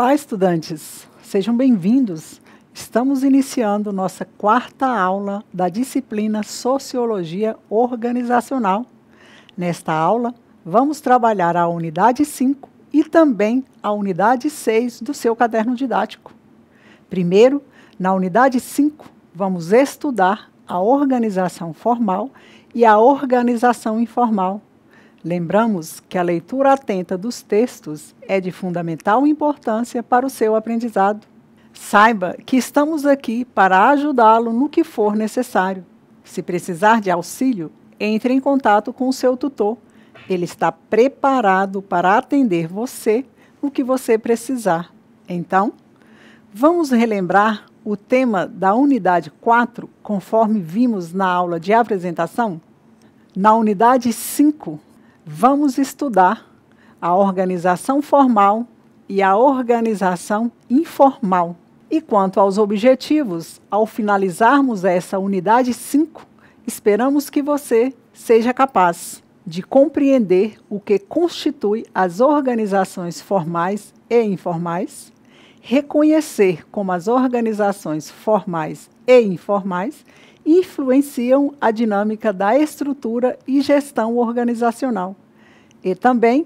Olá, estudantes! Sejam bem-vindos! Estamos iniciando nossa quarta aula da disciplina Sociologia Organizacional. Nesta aula, vamos trabalhar a unidade 5 e também a unidade 6 do seu caderno didático. Primeiro, na unidade 5, vamos estudar a organização formal e a organização informal. Lembramos que a leitura atenta dos textos é de fundamental importância para o seu aprendizado. Saiba que estamos aqui para ajudá-lo no que for necessário. Se precisar de auxílio, entre em contato com o seu tutor. Ele está preparado para atender você no que você precisar. Então, vamos relembrar o tema da unidade 4, conforme vimos na aula de apresentação? Na unidade 5, vamos estudar a organização formal e a organização informal. E quanto aos objetivos, ao finalizarmos essa unidade 5, esperamos que você seja capaz de compreender o que constitui as organizações formais e informais, reconhecer como as organizações formais e informais influenciam a dinâmica da estrutura e gestão organizacional. E também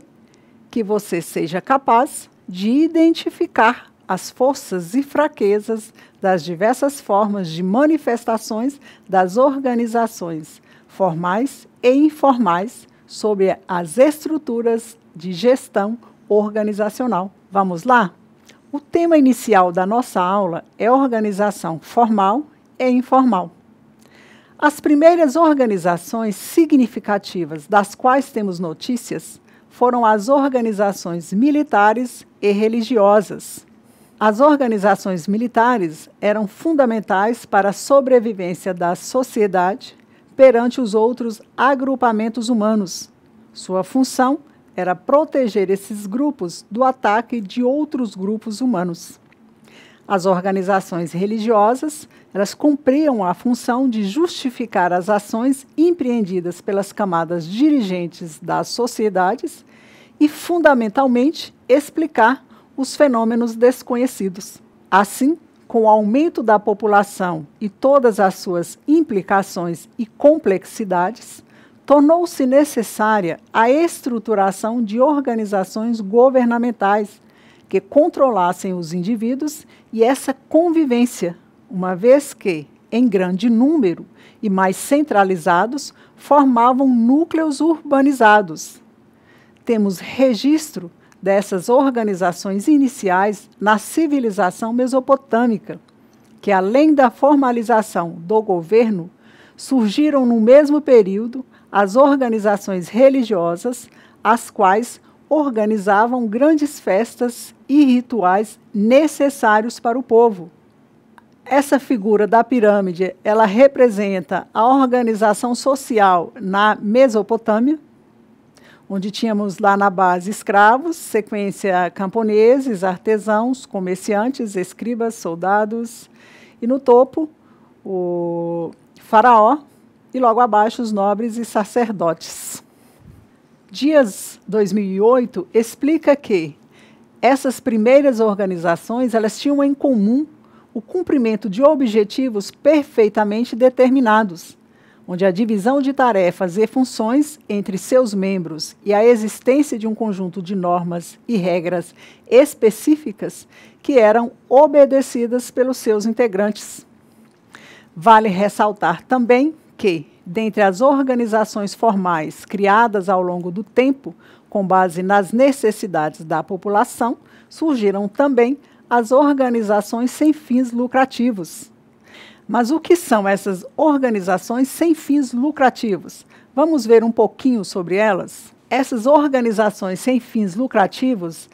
que você seja capaz de identificar as forças e fraquezas das diversas formas de manifestações das organizações formais e informais sobre as estruturas de gestão organizacional. Vamos lá? O tema inicial da nossa aula é organização formal e informal. As primeiras organizações significativas das quais temos notícias foram as organizações militares e religiosas. As organizações militares eram fundamentais para a sobrevivência da sociedade perante os outros agrupamentos humanos. Sua função era proteger esses grupos do ataque de outros grupos humanos. As organizações religiosas, elas cumpriam a função de justificar as ações empreendidas pelas camadas dirigentes das sociedades e, fundamentalmente, explicar os fenômenos desconhecidos. Assim, com o aumento da população e todas as suas implicações e complexidades, tornou-se necessária a estruturação de organizações governamentais que controlassem os indivíduos e essa convivência, uma vez que, em grande número e mais centralizados, formavam núcleos urbanizados. Temos registro dessas organizações iniciais na civilização mesopotâmica, que, além da formalização do governo, surgiram no mesmo período as organizações religiosas, as quais organizavam grandes festas e rituais necessários para o povo. Essa figura da pirâmide, ela representa a organização social na Mesopotâmia, onde tínhamos lá na base escravos, sequência camponeses, artesãos, comerciantes, escribas, soldados, e no topo o faraó, e logo abaixo os nobres e sacerdotes. Dias 2008 explica que essas primeiras organizações elas tinham em comum o cumprimento de objetivos perfeitamente determinados, onde a divisão de tarefas e funções entre seus membros e a existência de um conjunto de normas e regras específicas que eram obedecidas pelos seus integrantes. Vale ressaltar também que, dentre as organizações formais criadas ao longo do tempo, com base nas necessidades da população, surgiram também as organizações sem fins lucrativos. Mas o que são essas organizações sem fins lucrativos? Vamos ver um pouquinho sobre elas? Essas organizações sem fins lucrativos,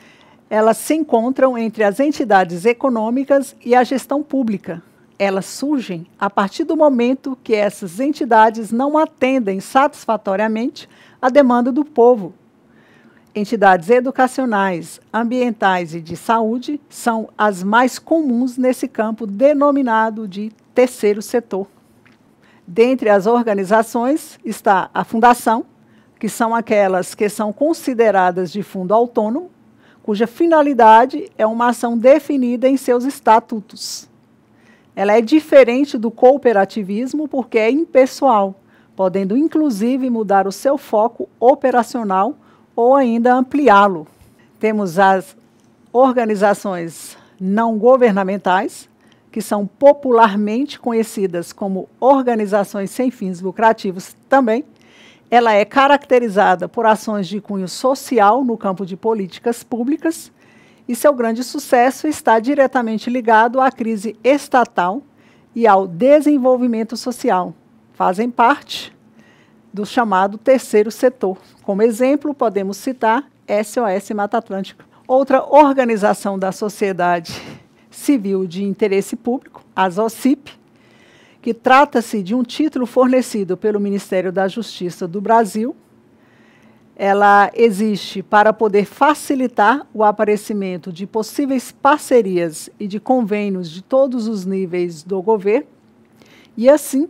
elas se encontram entre as entidades econômicas e a gestão pública. Elas surgem a partir do momento que essas entidades não atendem satisfatoriamente à demanda do povo. Entidades educacionais, ambientais e de saúde são as mais comuns nesse campo denominado de terceiro setor. Dentre as organizações está a fundação, que são aquelas que são consideradas de fundo autônomo, cuja finalidade é uma ação definida em seus estatutos. Ela é diferente do cooperativismo porque é impessoal, podendo inclusive mudar o seu foco operacional ou ainda ampliá-lo. Temos as organizações não governamentais, que são popularmente conhecidas como organizações sem fins lucrativos também. Ela é caracterizada por ações de cunho social no campo de políticas públicas e seu grande sucesso está diretamente ligado à crise estatal e ao desenvolvimento social. Fazem parte do chamado terceiro setor. Como exemplo, podemos citar SOS Mata Atlântica. Outra organização da sociedade civil de interesse público, a ZOCIP, que trata-se de um título fornecido pelo Ministério da Justiça do Brasil. Ela existe para poder facilitar o aparecimento de possíveis parcerias e de convênios de todos os níveis do governo, e assim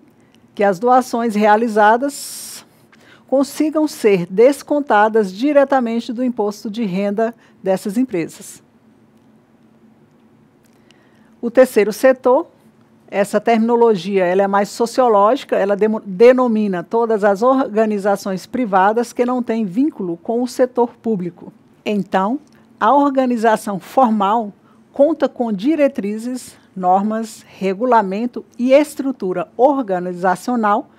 que as doações realizadas consigam ser descontadas diretamente do imposto de renda dessas empresas. O terceiro setor, essa terminologia ela é mais sociológica, ela denomina todas as organizações privadas que não têm vínculo com o setor público. Então, a organização formal conta com diretrizes, normas, regulamento e estrutura organizacional,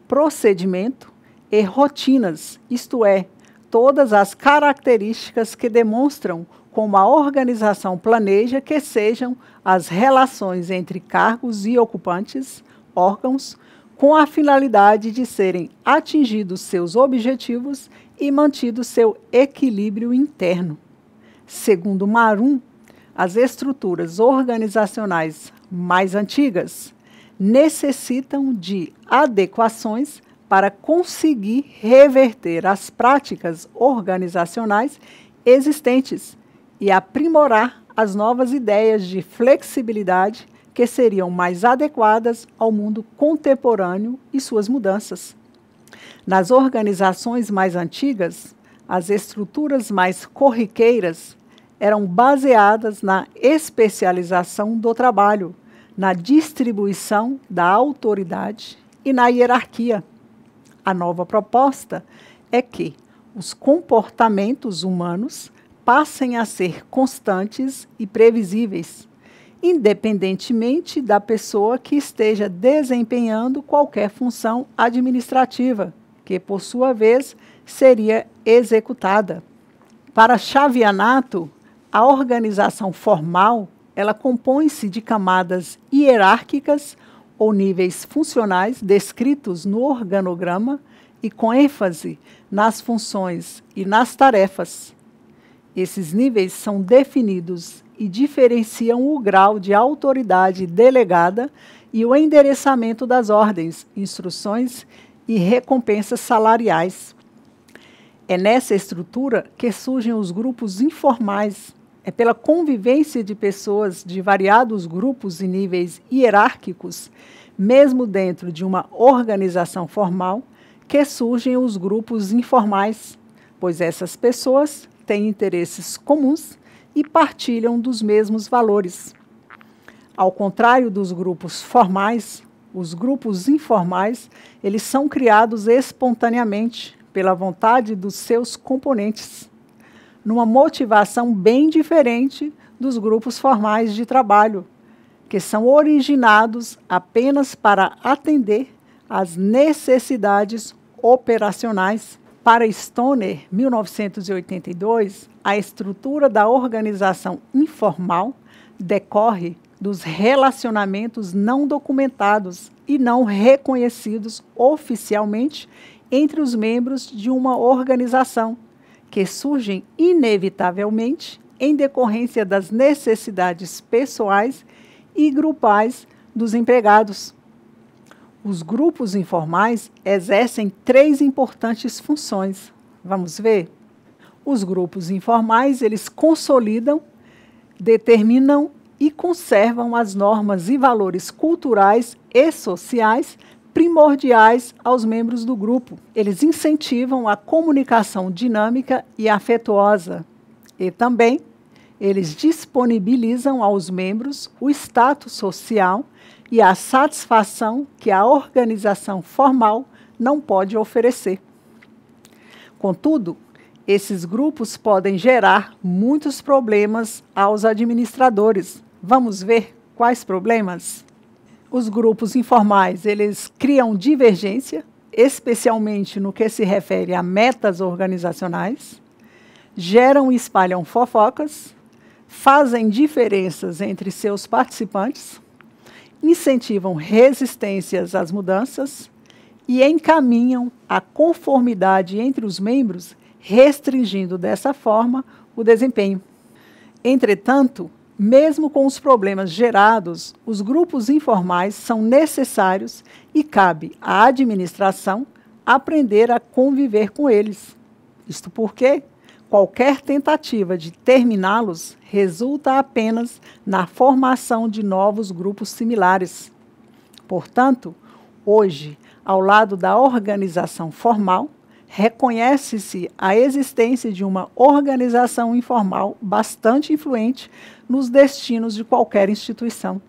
procedimento e rotinas, isto é, todas as características que demonstram como a organização planeja que sejam as relações entre cargos e ocupantes, órgãos, com a finalidade de serem atingidos seus objetivos e mantido seu equilíbrio interno. Segundo Marum, as estruturas organizacionais mais antigas necessitam de adequações para conseguir reverter as práticas organizacionais existentes e aprimorar as novas ideias de flexibilidade que seriam mais adequadas ao mundo contemporâneo e suas mudanças. Nas organizações mais antigas, as estruturas mais corriqueiras eram baseadas na especialização do trabalho, na distribuição da autoridade e na hierarquia. A nova proposta é que os comportamentos humanos passem a ser constantes e previsíveis, independentemente da pessoa que esteja desempenhando qualquer função administrativa, que, por sua vez, seria executada. Para Xavianato, a organização formal, ela compõe-se de camadas hierárquicas ou níveis funcionais descritos no organograma e com ênfase nas funções e nas tarefas. Esses níveis são definidos e diferenciam o grau de autoridade delegada e o endereçamento das ordens, instruções e recompensas salariais. É nessa estrutura que surgem os grupos informais. É pela convivência de pessoas de variados grupos e níveis hierárquicos, mesmo dentro de uma organização formal, que surgem os grupos informais, pois essas pessoas têm interesses comuns e partilham dos mesmos valores. Ao contrário dos grupos formais, os grupos informais, eles são criados espontaneamente, pela vontade dos seus componentes, numa motivação bem diferente dos grupos formais de trabalho, que são originados apenas para atender às necessidades operacionais. Para Stoner, 1982, a estrutura da organização informal decorre dos relacionamentos não documentados e não reconhecidos oficialmente entre os membros de uma organização, que surgem inevitavelmente em decorrência das necessidades pessoais e grupais dos empregados. Os grupos informais exercem 3 importantes funções. Vamos ver? Os grupos informais, eles consolidam, determinam e conservam as normas e valores culturais e sociais primordiais aos membros do grupo. Eles incentivam a comunicação dinâmica e afetuosa, E também eles disponibilizam aos membros o status social e a satisfação que a organização formal não pode oferecer. Contudo, esses grupos podem gerar muitos problemas aos administradores. Vamos ver quais problemas? Os grupos informais, eles criam divergência, especialmente no que se refere a metas organizacionais, geram e espalham fofocas, fazem diferenças entre seus participantes, incentivam resistências às mudanças e encaminham a conformidade entre os membros, restringindo dessa forma o desempenho. Entretanto, mesmo com os problemas gerados, os grupos informais são necessários e cabe à administração aprender a conviver com eles. Isto porque qualquer tentativa de terminá-los resulta apenas na formação de novos grupos similares. Portanto, hoje, ao lado da organização formal, reconhece-se a existência de uma organização informal bastante influente nos destinos de qualquer instituição.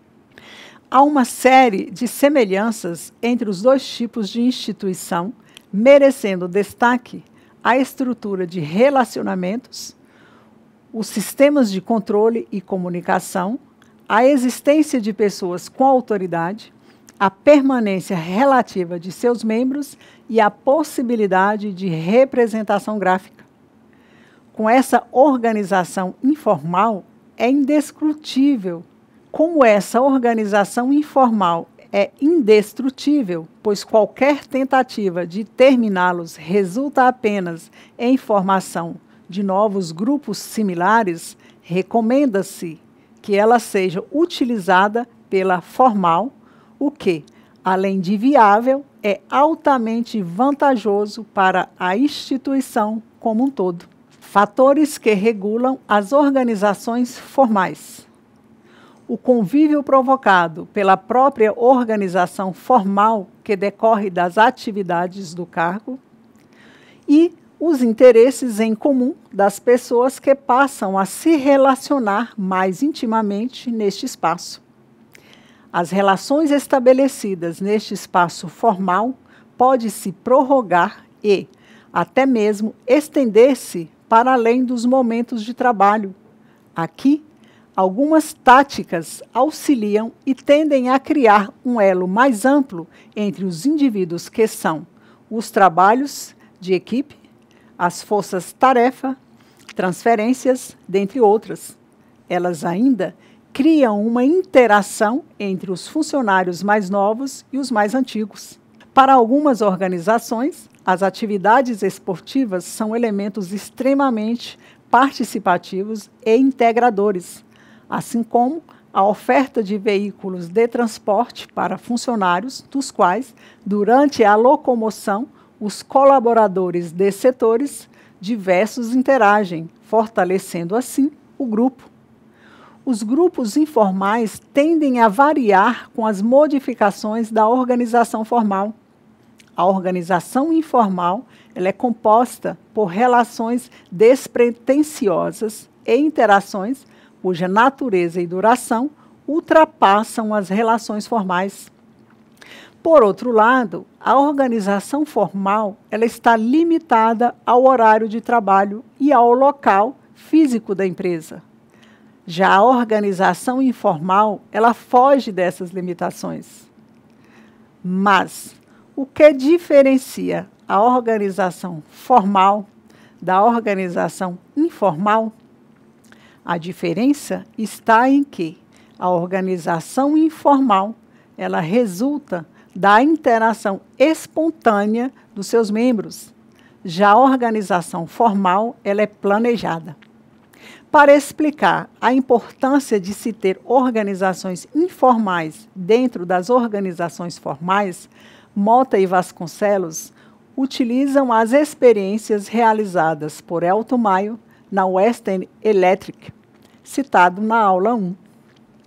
Há uma série de semelhanças entre os dois tipos de instituição, merecendo destaque a estrutura de relacionamentos, os sistemas de controle e comunicação, a existência de pessoas com autoridade, a permanência relativa de seus membros e a possibilidade de representação gráfica. Com essa organização informal, é indiscutível como essa organização informal é indestrutível, pois qualquer tentativa de terminá-los resulta apenas em formação de novos grupos similares, recomenda-se que ela seja utilizada pela formal, o que, além de viável, é altamente vantajoso para a instituição como um todo. Fatores que regulam as organizações formais. O convívio provocado pela própria organização formal que decorre das atividades do cargo e os interesses em comum das pessoas que passam a se relacionar mais intimamente neste espaço. As relações estabelecidas neste espaço formal podem se prorrogar e até mesmo estender-se para além dos momentos de trabalho. Aqui, algumas táticas auxiliam e tendem a criar um elo mais amplo entre os indivíduos que são os trabalhos de equipe, as forças-tarefa, transferências, dentre outras. Elas ainda criam uma interação entre os funcionários mais novos e os mais antigos. Para algumas organizações, as atividades esportivas são elementos extremamente participativos e integradores, assim como a oferta de veículos de transporte para funcionários, dos quais, durante a locomoção, os colaboradores de setores diversos interagem, fortalecendo assim o grupo. Os grupos informais tendem a variar com as modificações da organização formal. A organização informal ela é composta por relações despretensiosas e interações cuja natureza e duração ultrapassam as relações formais. Por outro lado, a organização formal ela está limitada ao horário de trabalho e ao local físico da empresa. Já a organização informal, ela foge dessas limitações. Mas o que diferencia a organização formal da organização informal? A diferença está em que a organização informal, ela resulta da interação espontânea dos seus membros. Já a organização formal, ela é planejada. Para explicar a importância de se ter organizações informais dentro das organizações formais, Mota e Vasconcelos utilizam as experiências realizadas por Elton Mayo na Western Electric, citado na aula 1.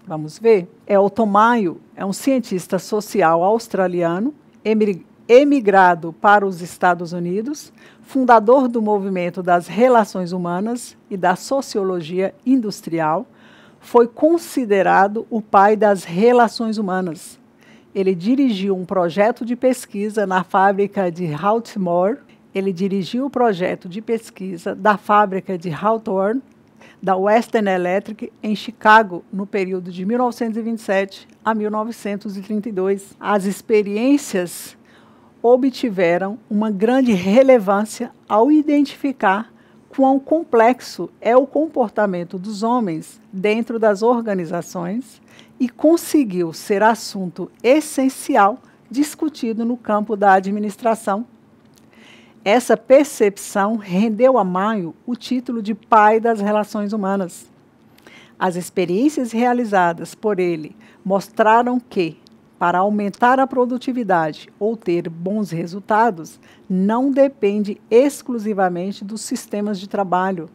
Vamos ver? Elton Mayo é um cientista social australiano, emigrado para os Estados Unidos, fundador do movimento das relações humanas e da sociologia industrial, foi considerado o pai das relações humanas. Ele dirigiu um projeto de pesquisa na fábrica de Baltimore. Ele dirigiu o projeto de pesquisa da fábrica de Hawthorne, da Western Electric, em Chicago, no período de 1927 a 1932. As experiências obtiveram uma grande relevância ao identificar quão complexo é o comportamento dos homens dentro das organizações e conseguiu ser assunto essencial discutido no campo da administração. Essa percepção rendeu a Mayo o título de pai das relações humanas. As experiências realizadas por ele mostraram que, para aumentar a produtividade ou ter bons resultados, não depende exclusivamente dos sistemas de trabalho,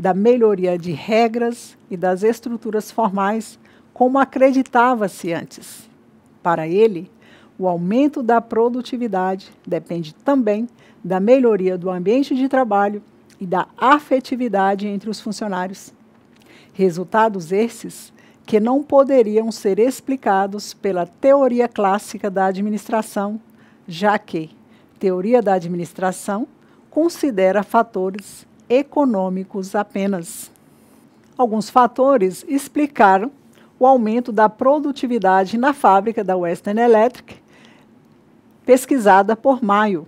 da melhoria de regras e das estruturas formais, como acreditava-se antes. Para ele, o aumento da produtividade depende também da melhoria do ambiente de trabalho e da afetividade entre os funcionários. Resultados esses que não poderiam ser explicados pela teoria clássica da administração, já que teoria da administração considera fatores econômicos apenas. Alguns fatores explicaram o aumento da produtividade na fábrica da Western Electric, pesquisada por Mayo.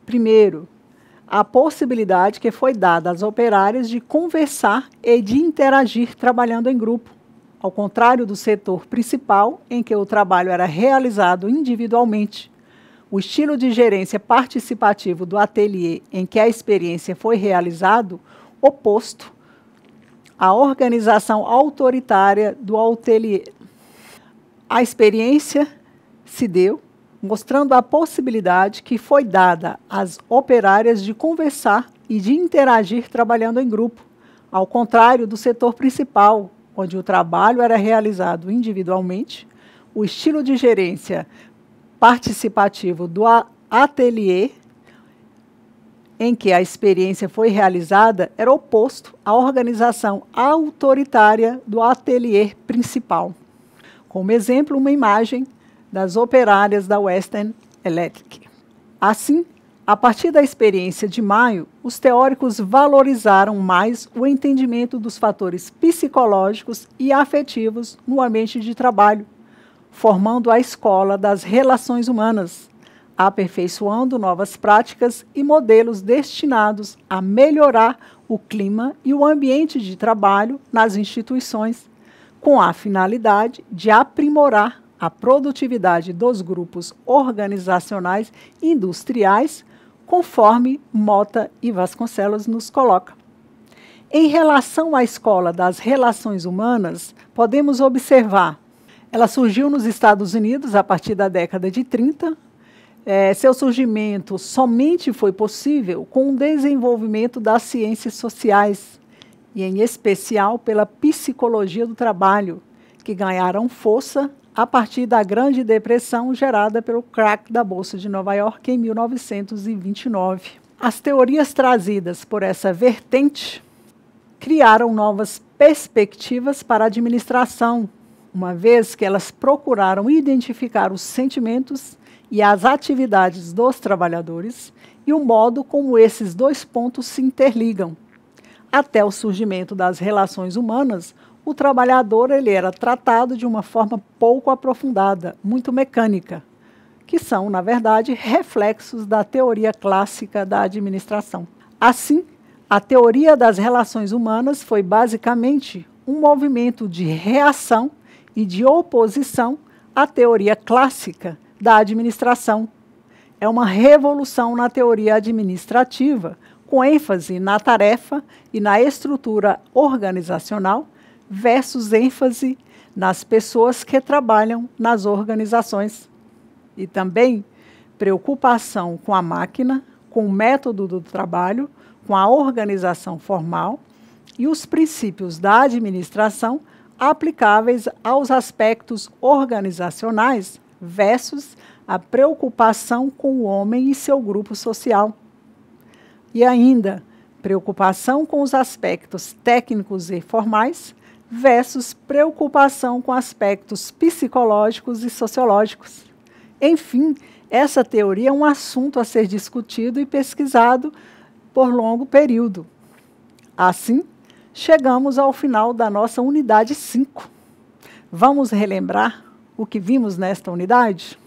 Primeiro, a possibilidade que foi dada às operárias de conversar e de interagir trabalhando em grupo, ao contrário do setor principal, em que o trabalho era realizado individualmente. O estilo de gerência participativo do ateliê em que a experiência foi realizada, oposto à organização autoritária do ateliê. A experiência se deu mostrando a possibilidade que foi dada às operárias de conversar e de interagir trabalhando em grupo, ao contrário do setor principal, onde o trabalho era realizado individualmente. O estilo de gerência participativo do ateliê, em que a experiência foi realizada, era oposto à organização autoritária do ateliê principal. Como exemplo, uma imagem das operárias da Western Electric. Assim, a partir da experiência de Mayo, os teóricos valorizaram mais o entendimento dos fatores psicológicos e afetivos no ambiente de trabalho, formando a escola das relações humanas, aperfeiçoando novas práticas e modelos destinados a melhorar o clima e o ambiente de trabalho nas instituições, com a finalidade de aprimorar a produtividade dos grupos organizacionais industriais, conforme Mota e Vasconcelos nos coloca. Em relação à escola das relações humanas, podemos observar, ela surgiu nos Estados Unidos a partir da década de 30. Seu surgimento somente foi possível com o desenvolvimento das ciências sociais, e em especial pela psicologia do trabalho, que ganharam força a partir da Grande Depressão gerada pelo crack da Bolsa de Nova York em 1929. As teorias trazidas por essa vertente criaram novas perspectivas para a administração, uma vez que elas procuraram identificar os sentimentos e as atividades dos trabalhadores e o modo como esses dois pontos se interligam. Até o surgimento das relações humanas, o trabalhador ele era tratado de uma forma pouco aprofundada, muito mecânica, que são, na verdade, reflexos da teoria clássica da administração. Assim, a teoria das relações humanas foi basicamente um movimento de reação e de oposição à teoria clássica da administração. É uma revolução na teoria administrativa, com ênfase na tarefa e na estrutura organizacional, versus ênfase nas pessoas que trabalham nas organizações. E também preocupação com a máquina, com o método do trabalho, com a organização formal e os princípios da administração aplicáveis aos aspectos organizacionais versus a preocupação com o homem e seu grupo social. E ainda, preocupação com os aspectos técnicos e formais versus preocupação com aspectos psicológicos e sociológicos. Enfim, essa teoria é um assunto a ser discutido e pesquisado por longo período. Assim, chegamos ao final da nossa unidade 5. Vamos relembrar o que vimos nesta unidade?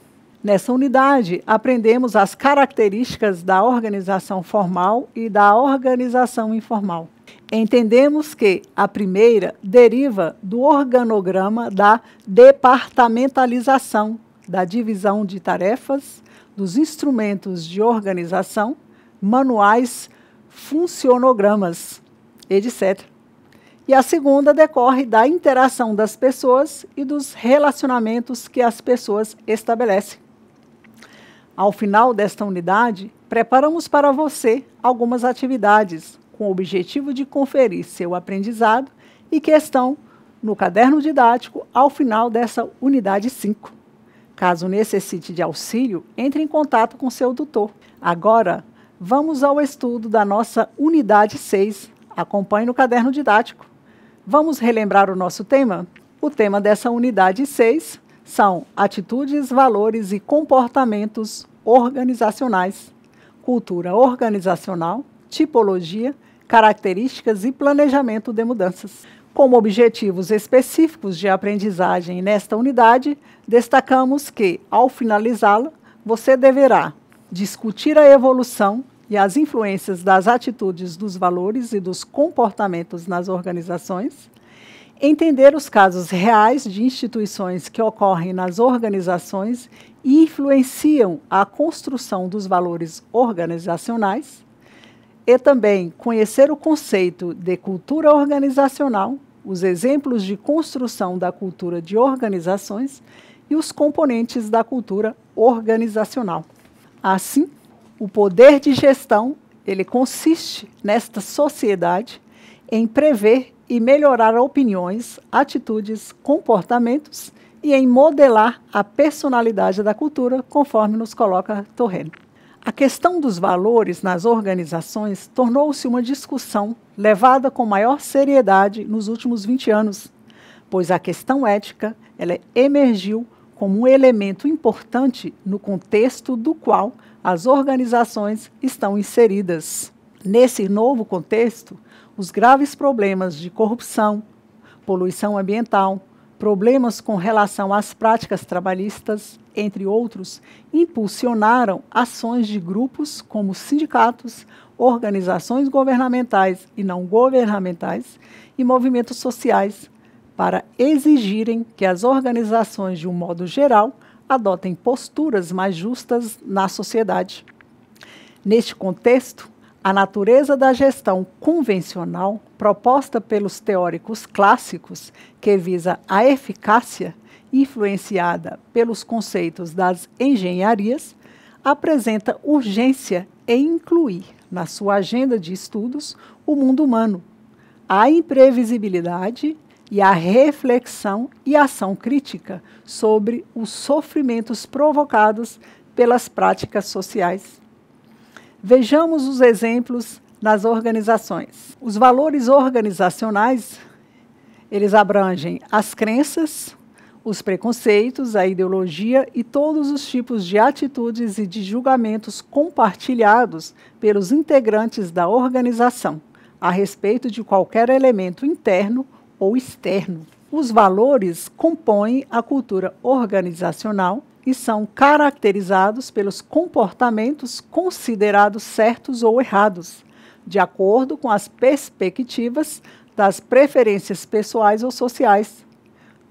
Nessa unidade, aprendemos as características da organização formal e da organização informal. Entendemos que a primeira deriva do organograma da departamentalização, da divisão de tarefas, dos instrumentos de organização, manuais, funcionogramas, etc. E a segunda decorre da interação das pessoas e dos relacionamentos que as pessoas estabelecem. Ao final desta unidade, preparamos para você algumas atividades com o objetivo de conferir seu aprendizado e que estão no caderno didático ao final dessa unidade 5. Caso necessite de auxílio, entre em contato com seu tutor. Agora, vamos ao estudo da nossa unidade 6. Acompanhe no caderno didático. Vamos relembrar o nosso tema? O tema dessa unidade 6 são atitudes, valores e comportamentos organizacionais, cultura organizacional, tipologia, características e planejamento de mudanças. Como objetivos específicos de aprendizagem nesta unidade, destacamos que, ao finalizá-la, você deverá discutir a evolução e as influências das atitudes, dos valores e dos comportamentos nas organizações, entender os casos reais de instituições que ocorrem nas organizações e influenciam a construção dos valores organizacionais, e também conhecer o conceito de cultura organizacional, os exemplos de construção da cultura de organizações e os componentes da cultura organizacional. Assim, o poder de gestão, ele consiste nesta sociedade em prever e melhorar opiniões, atitudes, comportamentos e em modelar a personalidade da cultura, conforme nos coloca Torreno. A questão dos valores nas organizações tornou-se uma discussão levada com maior seriedade nos últimos 20 anos, pois a questão ética ela emergiu como um elemento importante no contexto do qual as organizações estão inseridas. Nesse novo contexto, os graves problemas de corrupção, poluição ambiental, problemas com relação às práticas trabalhistas, entre outros, impulsionaram ações de grupos como sindicatos, organizações governamentais e não governamentais e movimentos sociais para exigirem que as organizações, de um modo geral, adotem posturas mais justas na sociedade. Neste contexto, a natureza da gestão convencional, proposta pelos teóricos clássicos, que visa a eficácia, influenciada pelos conceitos das engenharias, apresenta urgência em incluir na sua agenda de estudos o mundo humano, a imprevisibilidade e a reflexão e ação crítica sobre os sofrimentos provocados pelas práticas sociais. Vejamos os exemplos nas organizações. Os valores organizacionais, eles abrangem as crenças, os preconceitos, a ideologia e todos os tipos de atitudes e de julgamentos compartilhados pelos integrantes da organização a respeito de qualquer elemento interno ou externo. Os valores compõem a cultura organizacional e são caracterizados pelos comportamentos considerados certos ou errados, de acordo com as perspectivas das preferências pessoais ou sociais.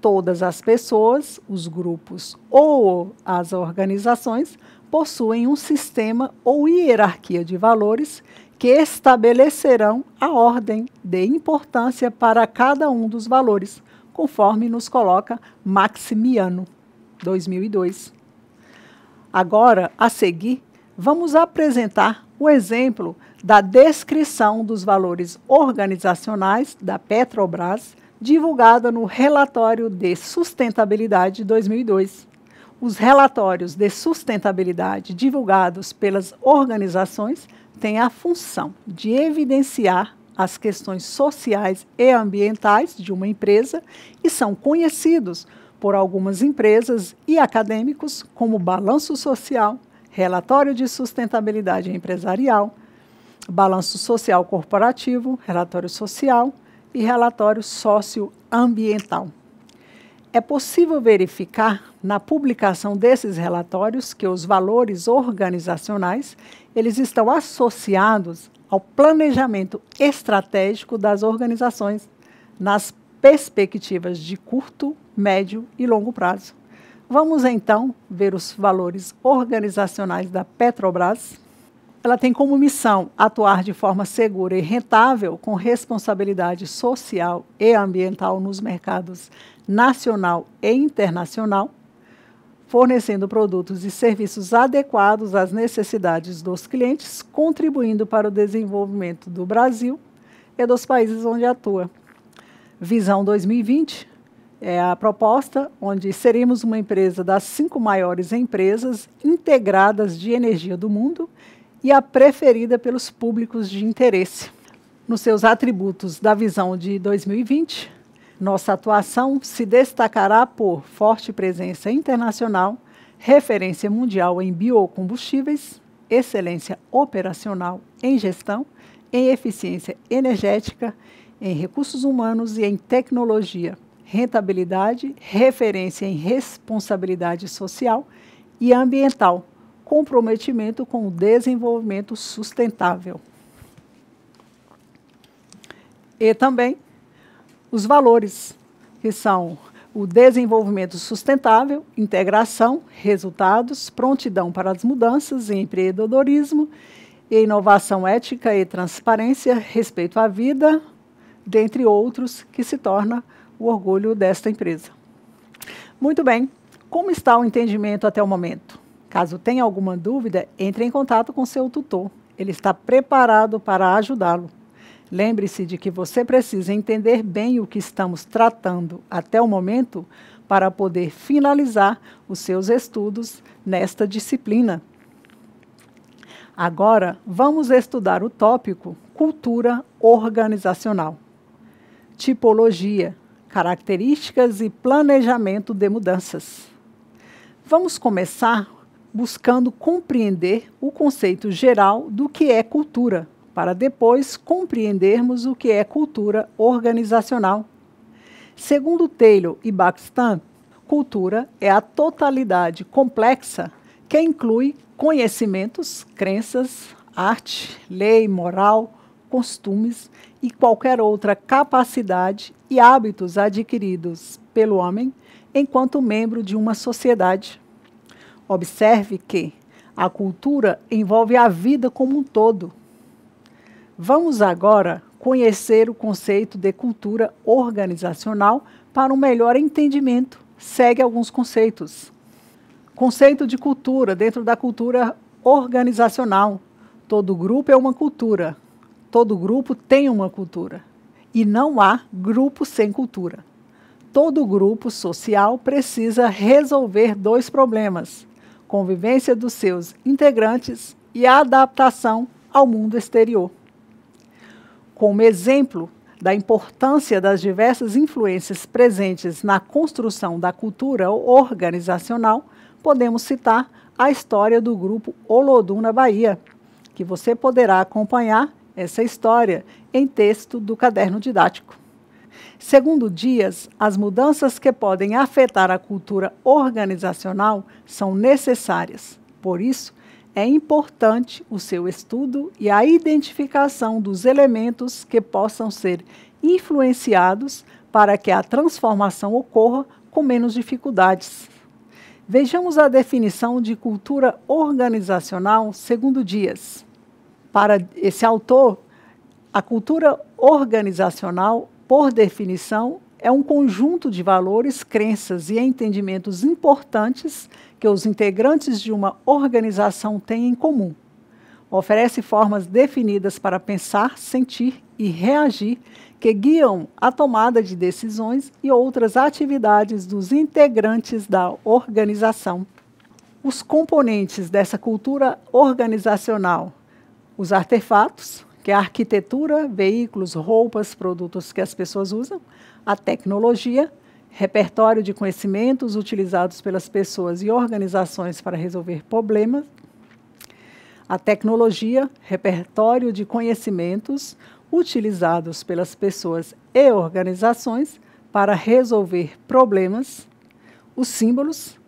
Todas as pessoas, os grupos ou as organizações possuem um sistema ou hierarquia de valores que estabelecerão a ordem de importância para cada um dos valores, conforme nos coloca Maximiano, 2002. Agora, a seguir, vamos apresentar o exemplo da descrição dos valores organizacionais da Petrobras, divulgada no relatório de sustentabilidade de 2002. Os relatórios de sustentabilidade divulgados pelas organizações têm a função de evidenciar as questões sociais e ambientais de uma empresa e são conhecidos por algumas empresas e acadêmicos como balanço social, relatório de sustentabilidade empresarial, balanço social corporativo, relatório social e relatório socioambiental. É possível verificar na publicação desses relatórios que os valores organizacionais eles estão associados ao planejamento estratégico das organizações nas perspectivas de curto, médio e longo prazo. Vamos então ver os valores organizacionais da Petrobras. Ela tem como missão atuar de forma segura e rentável com responsabilidade social e ambiental nos mercados nacional e internacional, fornecendo produtos e serviços adequados às necessidades dos clientes, contribuindo para o desenvolvimento do Brasil e dos países onde atua. Visão 2020 é a proposta onde seremos uma empresa das 5 maiores empresas integradas de energia do mundo e a preferida pelos públicos de interesse. Nos seus atributos da visão de 2020, nossa atuação se destacará por forte presença internacional, referência mundial em biocombustíveis, excelência operacional em gestão, em eficiência energética, em recursos humanos e em tecnologia, rentabilidade, referência em responsabilidade social e ambiental, comprometimento com o desenvolvimento sustentável. E também os valores, que são o desenvolvimento sustentável, integração, resultados, prontidão para as mudanças, empreendedorismo, inovação ética e transparência, respeito à vida, dentre outros, que se torna o orgulho desta empresa. Muito bem, como está o entendimento até o momento? Caso tenha alguma dúvida, entre em contato com seu tutor. Ele está preparado para ajudá-lo. Lembre-se de que você precisa entender bem o que estamos tratando até o momento para poder finalizar os seus estudos nesta disciplina. Agora, vamos estudar o tópico Cultura Organizacional. Tipologia, características e planejamento de mudanças. Vamos começar buscando compreender o conceito geral do que é cultura, para depois compreendermos o que é cultura organizacional. Segundo Taylor e Bakstan, cultura é a totalidade complexa que inclui conhecimentos, crenças, arte, lei, moral, costumes e qualquer outra capacidade e hábitos adquiridos pelo homem enquanto membro de uma sociedade. Observe que a cultura envolve a vida como um todo. Vamos agora conhecer o conceito de cultura organizacional para um melhor entendimento. Segue alguns conceitos. Conceito de cultura dentro da cultura organizacional. Todo grupo é uma cultura. Todo grupo tem uma cultura. E não há grupo sem cultura. Todo grupo social precisa resolver 2 problemas: convivência dos seus integrantes e a adaptação ao mundo exterior. Como exemplo da importância das diversas influências presentes na construção da cultura organizacional, podemos citar a história do grupo Olodum na Bahia, que você poderá acompanhar essa história em texto do caderno didático. Segundo Dias, as mudanças que podem afetar a cultura organizacional são necessárias. Por isso, é importante o seu estudo e a identificação dos elementos que possam ser influenciados para que a transformação ocorra com menos dificuldades. Vejamos a definição de cultura organizacional segundo Dias. Para esse autor, a cultura organizacional, por definição, é um conjunto de valores, crenças e entendimentos importantes que os integrantes de uma organização têm em comum. Oferece formas definidas para pensar, sentir e reagir que guiam a tomada de decisões e outras atividades dos integrantes da organização. Os componentes dessa cultura organizacional: os artefatos, que é a arquitetura, veículos, roupas, produtos que as pessoas usam; a tecnologia, repertório de conhecimentos utilizados pelas pessoas e organizações para resolver problemas; a tecnologia, repertório de conhecimentos utilizados pelas pessoas e organizações para resolver problemas; os símbolos,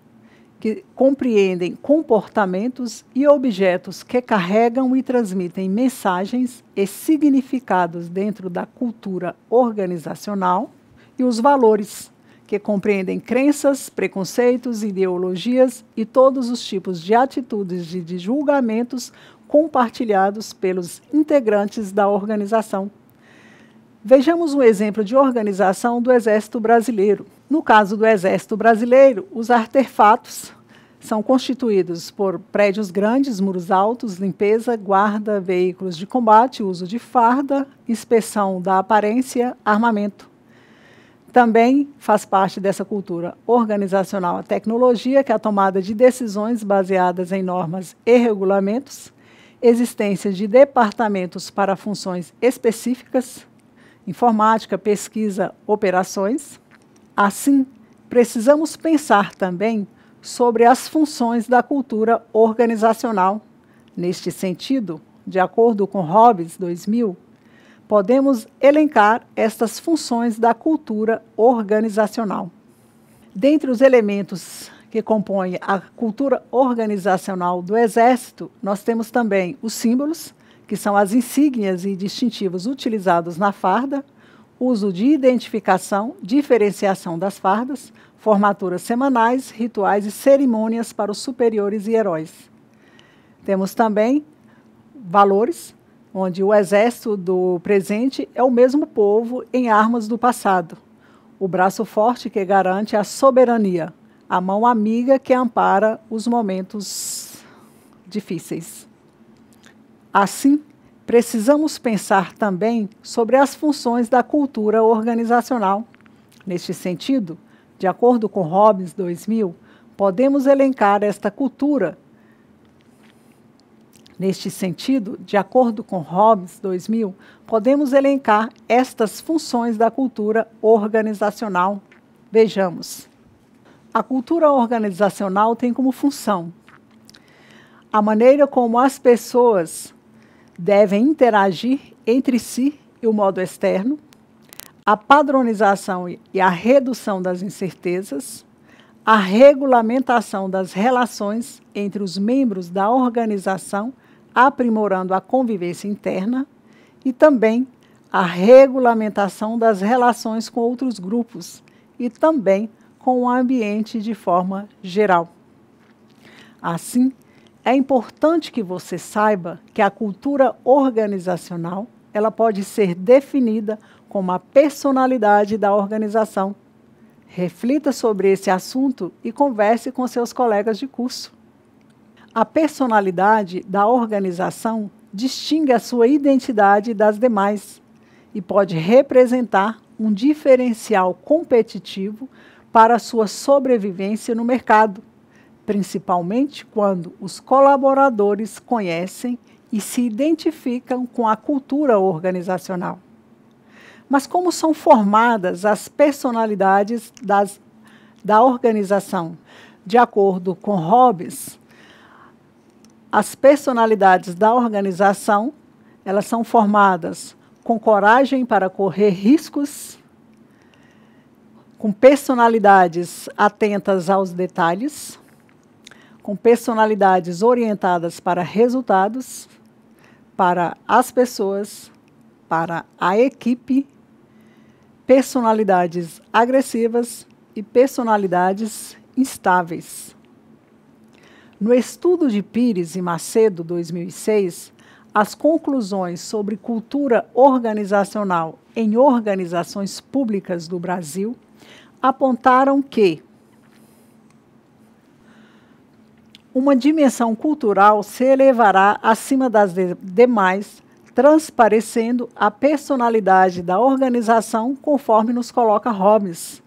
que compreendem comportamentos e objetos que carregam e transmitem mensagens e significados dentro da cultura organizacional; e os valores, que compreendem crenças, preconceitos, ideologias e todos os tipos de atitudes e de julgamentos compartilhados pelos integrantes da organização. Vejamos um exemplo de organização do Exército Brasileiro. No caso do Exército Brasileiro, os artefatos são constituídos por prédios grandes, muros altos, limpeza, guarda, veículos de combate, uso de farda, inspeção da aparência, armamento. Também faz parte dessa cultura organizacional a tecnologia, que é a tomada de decisões baseadas em normas e regulamentos, existência de departamentos para funções específicas, informática, pesquisa, operações. Assim, precisamos pensar também sobre as funções da cultura organizacional. Neste sentido, de acordo com Hobbes 2000, podemos elencar estas funções da cultura organizacional. Dentre os elementos que compõem a cultura organizacional do Exército, nós temos também os símbolos, que são as insígnias e distintivos utilizados na farda, uso de identificação, diferenciação das fardas, formaturas semanais, rituais e cerimônias para os superiores e heróis. Temos também valores, onde o exército do presente é o mesmo povo em armas do passado, o braço forte que garante a soberania, a mão amiga que ampara os momentos difíceis. Assim, precisamos pensar também sobre as funções da cultura organizacional. Neste sentido, de acordo com Hobbes 2000, podemos elencar esta cultura. Neste sentido, de acordo com Hobbes 2000, podemos elencar estas funções da cultura organizacional. Vejamos. A cultura organizacional tem como função a maneira como as pessoas devem interagir entre si e o modo externo, a padronização e a redução das incertezas, a regulamentação das relações entre os membros da organização, aprimorando a convivência interna, e também a regulamentação das relações com outros grupos e também com o ambiente de forma geral. Assim, é importante que você saiba que a cultura organizacional ela pode ser definida como a personalidade da organização. Reflita sobre esse assunto e converse com seus colegas de curso. A personalidade da organização distingue a sua identidade das demais e pode representar um diferencial competitivo para a sua sobrevivência no mercado, principalmente quando os colaboradores conhecem e se identificam com a cultura organizacional. Mas como são formadas as personalidades da organização? De acordo com Hobbes, as personalidades da organização, elas são formadas com coragem para correr riscos, com personalidades atentas aos detalhes, com personalidades orientadas para resultados, para as pessoas, para a equipe, personalidades agressivas e personalidades instáveis. No estudo de Pires e Macedo, 2006, as conclusões sobre cultura organizacional em organizações públicas do Brasil apontaram que uma dimensão cultural se elevará acima das demais, transparecendo a personalidade da organização, conforme nos coloca Hobbes.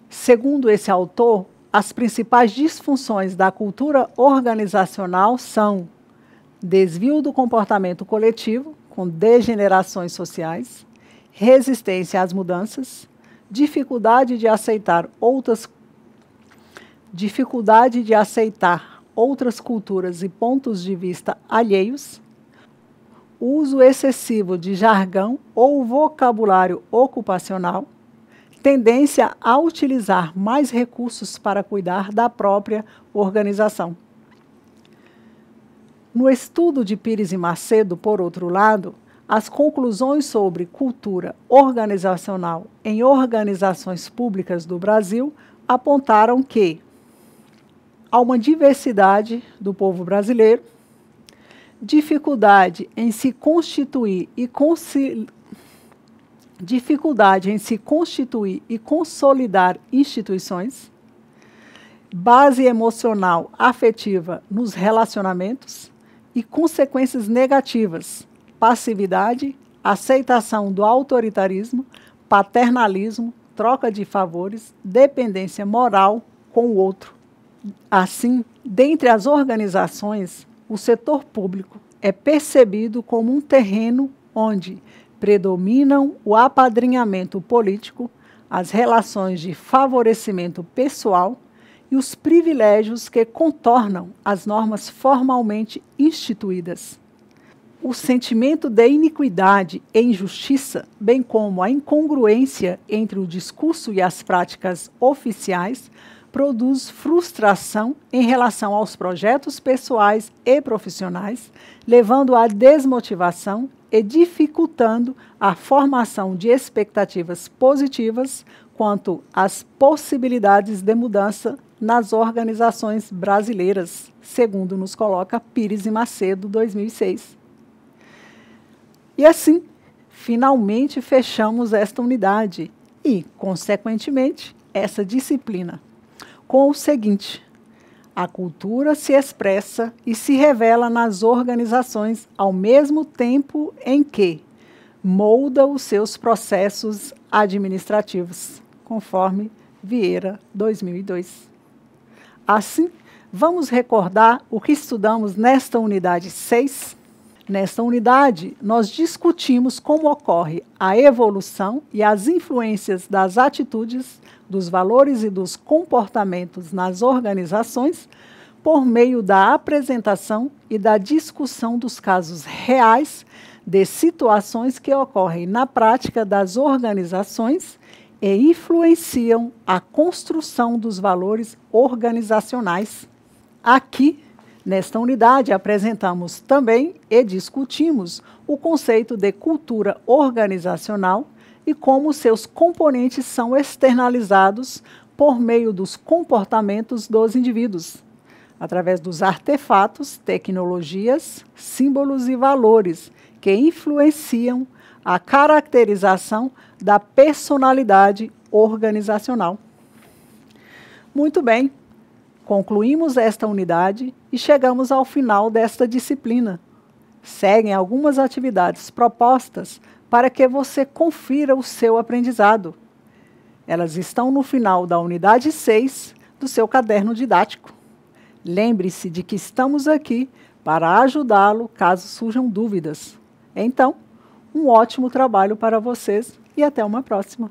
Segundo esse autor, as principais disfunções da cultura organizacional são desvio do comportamento coletivo, com degenerações sociais, resistência às mudanças, dificuldade de aceitar outras culturas e pontos de vista alheios, uso excessivo de jargão ou vocabulário ocupacional, tendência a utilizar mais recursos para cuidar da própria organização. No estudo de Pires e Macedo, por outro lado, as conclusões sobre cultura organizacional em organizações públicas do Brasil apontaram que há uma diversidade do povo brasileiro, dificuldade em se constituir e consolidar instituições, base emocional afetiva nos relacionamentos e consequências negativas, passividade, aceitação do autoritarismo, paternalismo, troca de favores, dependência moral com o outro. Assim, dentre as organizações, o setor público é percebido como um terreno onde predominam o apadrinhamento político, as relações de favorecimento pessoal e os privilégios que contornam as normas formalmente instituídas. O sentimento de iniquidade e injustiça, bem como a incongruência entre o discurso e as práticas oficiais, produz frustração em relação aos projetos pessoais e profissionais, levando à desmotivação e dificultando a formação de expectativas positivas quanto às possibilidades de mudança nas organizações brasileiras, segundo nos coloca Pires e Macedo, 2006. E assim, finalmente fechamos esta unidade e, consequentemente, essa disciplina, com o seguinte: a cultura se expressa e se revela nas organizações ao mesmo tempo em que molda os seus processos administrativos, conforme Vieira, 2002. Assim, vamos recordar o que estudamos nesta unidade 6. Nesta unidade, nós discutimos como ocorre a evolução e as influências das atitudes, dos valores e dos comportamentos nas organizações por meio da apresentação e da discussão dos casos reais de situações que ocorrem na prática das organizações e influenciam a construção dos valores organizacionais. Aqui, nesta unidade, apresentamos também e discutimos o conceito de cultura organizacional e como seus componentes são externalizados por meio dos comportamentos dos indivíduos, através dos artefatos, tecnologias, símbolos e valores que influenciam a caracterização da personalidade organizacional. Muito bem, concluímos esta unidade e chegamos ao final desta disciplina. Seguem algumas atividades propostas para que você confira o seu aprendizado. Elas estão no final da unidade 6 do seu caderno didático. Lembre-se de que estamos aqui para ajudá-lo caso surjam dúvidas. Então, um ótimo trabalho para vocês e até uma próxima.